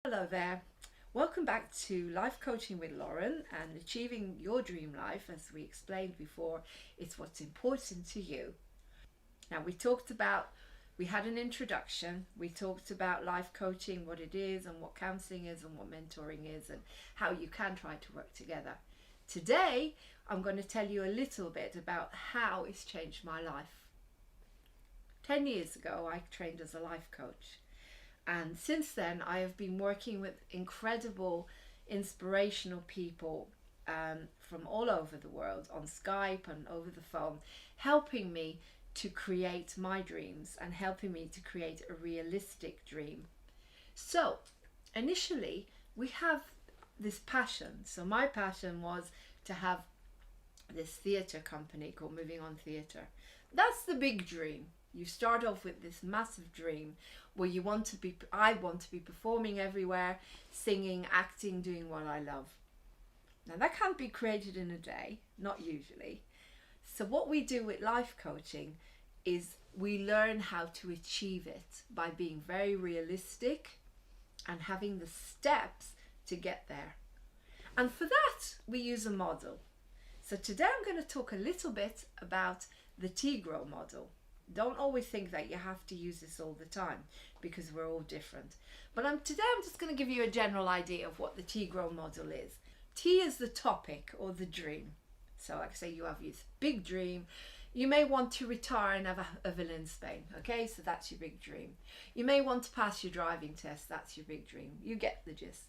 Hello there. Welcome back to Life Coaching with Lauren and achieving your dream life. As we explained before, it's what's important to you. Now, we had an introduction. We talked about life coaching, what it is, and what counseling is, and what mentoring is, and how you can try to work together. Today, I'm going to tell you a little bit about how it's changed my life. 10 years ago, I trained as a life coach. And since then, I have been working with incredible, inspirational people from all over the world on Skype and over the phone, helping me to create my dreams and helping me to create a realistic dream. So, initially, we have this passion. So, my passion was to have this theatre company called Moving On Theatre. That's the big dream. You start off with this massive dream where I want to be performing everywhere, singing, acting, doing what I love. Now that can't be created in a day, not usually. So what we do with life coaching is we learn how to achieve it by being very realistic and having the steps to get there. And for that, we use a model. So today I'm going to talk a little bit about the Teagro model. Don't always think that you have to use this all the time because we're all different. But today I'm just going to give you a general idea of what the Teagro model is. T is the topic or the dream. So like I say, you have this big dream. You may want to retire and have a villa in Spain. Okay, so that's your big dream. You may want to pass your driving test. That's your big dream. You get the gist.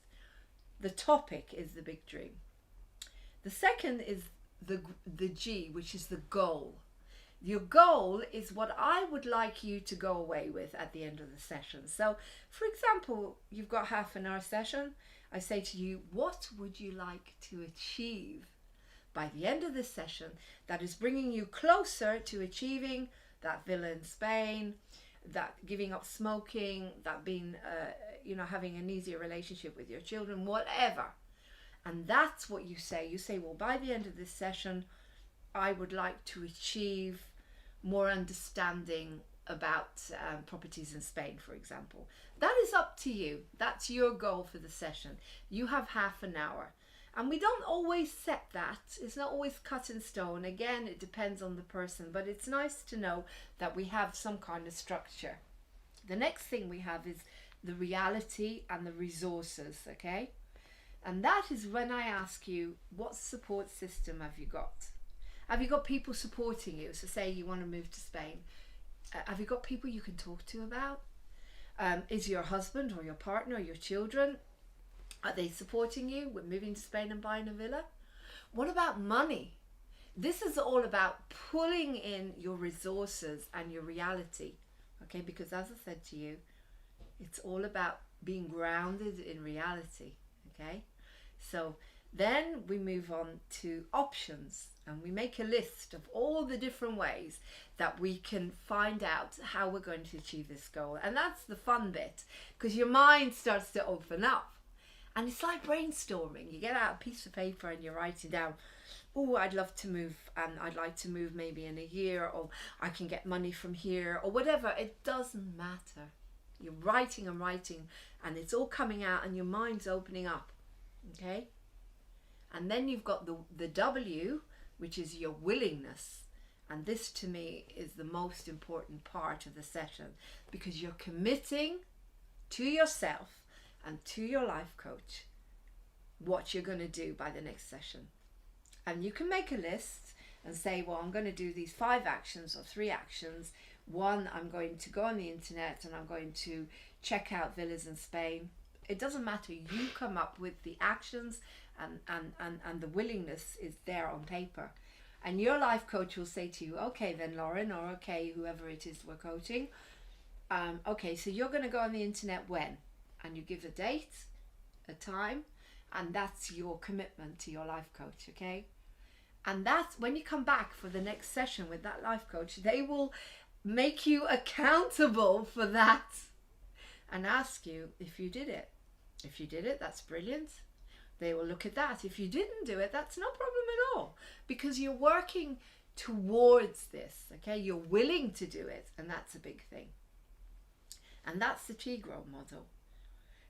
The topic is the big dream. The second is the G, which is the goal. Your goal is what I would like you to go away with at the end of the session. So, for example, you've got half an hour session. I say to you, what would you like to achieve by the end of this session that is bringing you closer to achieving that villa in Spain, that giving up smoking, that being, having an easier relationship with your children, whatever. And that's what you say. You say, well, by the end of this session, I would like to achieve more understanding about properties in Spain, for example. That is up to you. That's your goal for the session. You have half an hour. And we don't always set that. It's not always cut in stone. Again, it depends on the person, but it's nice to know that we have some kind of structure. The next thing we have is the reality and the resources, okay? And that is when I ask you, what support system have you got? Have you got people supporting you? So say you want to move to Spain. Have you got people you can talk to about? Is your husband or your partner or your children, are they supporting you with moving to Spain and buying a villa? What about money? This is all about pulling in your resources and your reality. Okay, because as I said to you, it's all about being grounded in reality. Okay, so then we move on to options and we make a list of all the different ways that we can find out how we're going to achieve this goal. And that's the fun bit, because your mind starts to open up. And it's like brainstorming. You get out a piece of paper and you're writing down, oh, I'd love to move, and I'd like to move maybe in a year, or I can get money from here, or whatever. It doesn't matter. You're writing and writing, and it's all coming out and your mind's opening up. Okay? And then you've got the W, which is your willingness. And this to me is the most important part of the session, because you're committing to yourself and to your life coach what you're going to do by the next session. And you can make a list and say, well, I'm going to do these 5 actions or 3 actions. 1, I'm going to go on the internet and I'm going to check out villas in Spain. It doesn't matter. You come up with the actions, and the willingness is there on paper. And your life coach will say to you, okay then Lauren, or okay, whoever it is we're coaching, okay, so you're going to go on the internet when? And you give a date, a time, and that's your commitment to your life coach, okay? And that's when you come back for the next session with that life coach, they will make you accountable for that and ask you if you did it. If you did it, that's brilliant. They will look at that. If you didn't do it, that's no problem at all, because you're working towards this, okay? You're willing to do it, and that's a big thing. And that's the Teagro model.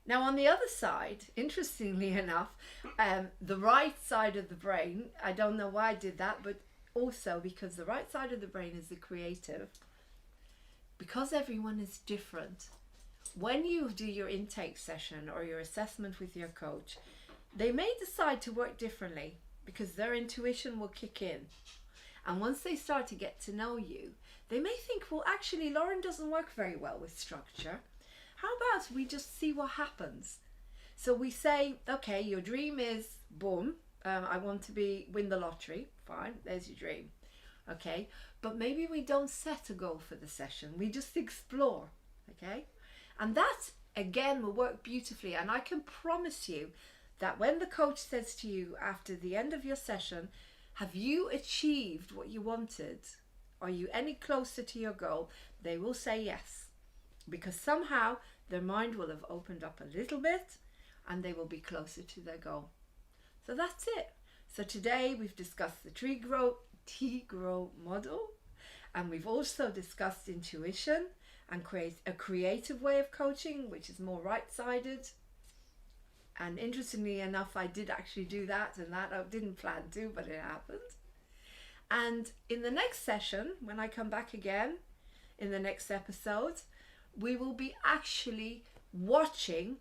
Now, on the other side, interestingly enough, the right side of the brain, I don't know why I did that, but also because the right side of the brain is the creative, because everyone is different. When you do your intake session or your assessment with your coach, they may decide to work differently because their intuition will kick in. And once they start to get to know you, they may think, well, actually, Laurene doesn't work very well with structure. How about we just see what happens? So we say, okay, your dream is, boom, I want to win the lottery. Fine, there's your dream. Okay, but maybe we don't set a goal for the session. We just explore, okay? And that, again, will work beautifully. And I can promise you that when the coach says to you after the end of your session, have you achieved what you wanted? Are you any closer to your goal? They will say yes. Because somehow their mind will have opened up a little bit and they will be closer to their goal. So that's it. So today we've discussed the Teagro Model, and we've also discussed intuition and create a creative way of coaching, which is more right-sided. And interestingly enough, I did actually do that, and that I didn't plan to, but it happened. And in the next session, when I come back again, in the next episode, we will be actually watching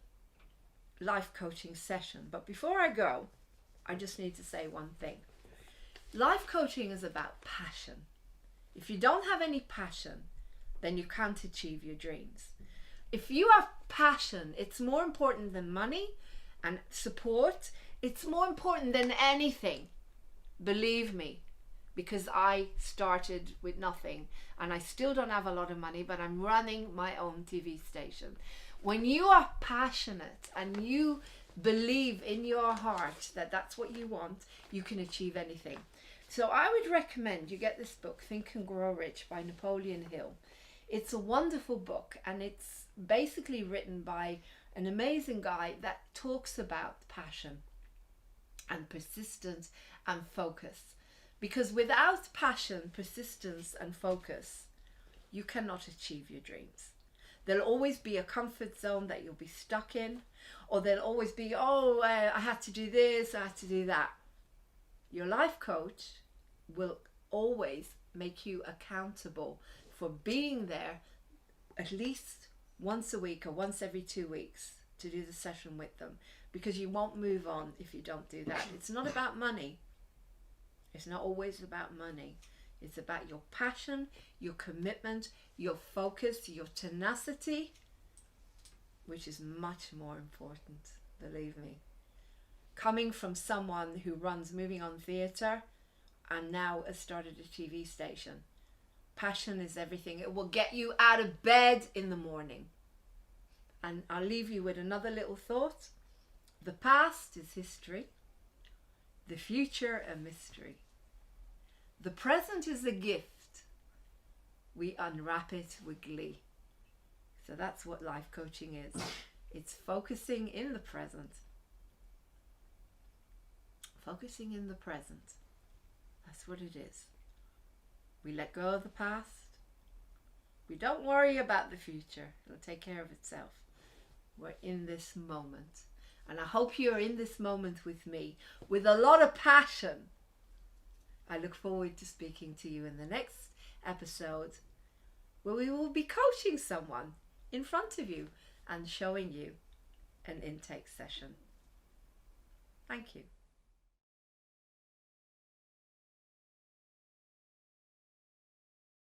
life coaching session. But before I go, I just need to say one thing. Life coaching is about passion. If you don't have any passion, then you can't achieve your dreams. If you have passion, it's more important than money and support. It's more important than anything. Believe me, because I started with nothing and I still don't have a lot of money, but I'm running my own TV station. When you are passionate and you believe in your heart that that's what you want, you can achieve anything. So I would recommend you get this book, Think and Grow Rich by Napoleon Hill. It's a wonderful book, and it's basically written by an amazing guy that talks about passion and persistence and focus. Because without passion, persistence and focus, you cannot achieve your dreams. There'll always be a comfort zone that you'll be stuck in, or there'll always be, I had to do this, I had to do that. Your life coach will always make you accountable for being there at least once a week or once every 2 weeks to do the session with them, because you won't move on if you don't do that. It's not about money. It's not always about money. It's about your passion, your commitment, your focus, your tenacity, which is much more important, believe me. Coming from someone who runs Moving On Theatre and now has started a TV station, passion is everything. It will get you out of bed in the morning. And I'll leave you with another little thought. The past is history. The future a mystery. The present is a gift. We unwrap it with glee. So that's what life coaching is. It's focusing in the present. Focusing in the present. That's what it is. We let go of the past. We don't worry about the future. It'll take care of itself. We're in this moment. And I hope you're in this moment with me with a lot of passion. I look forward to speaking to you in the next episode, where we will be coaching someone in front of you and showing you an intake session. Thank you.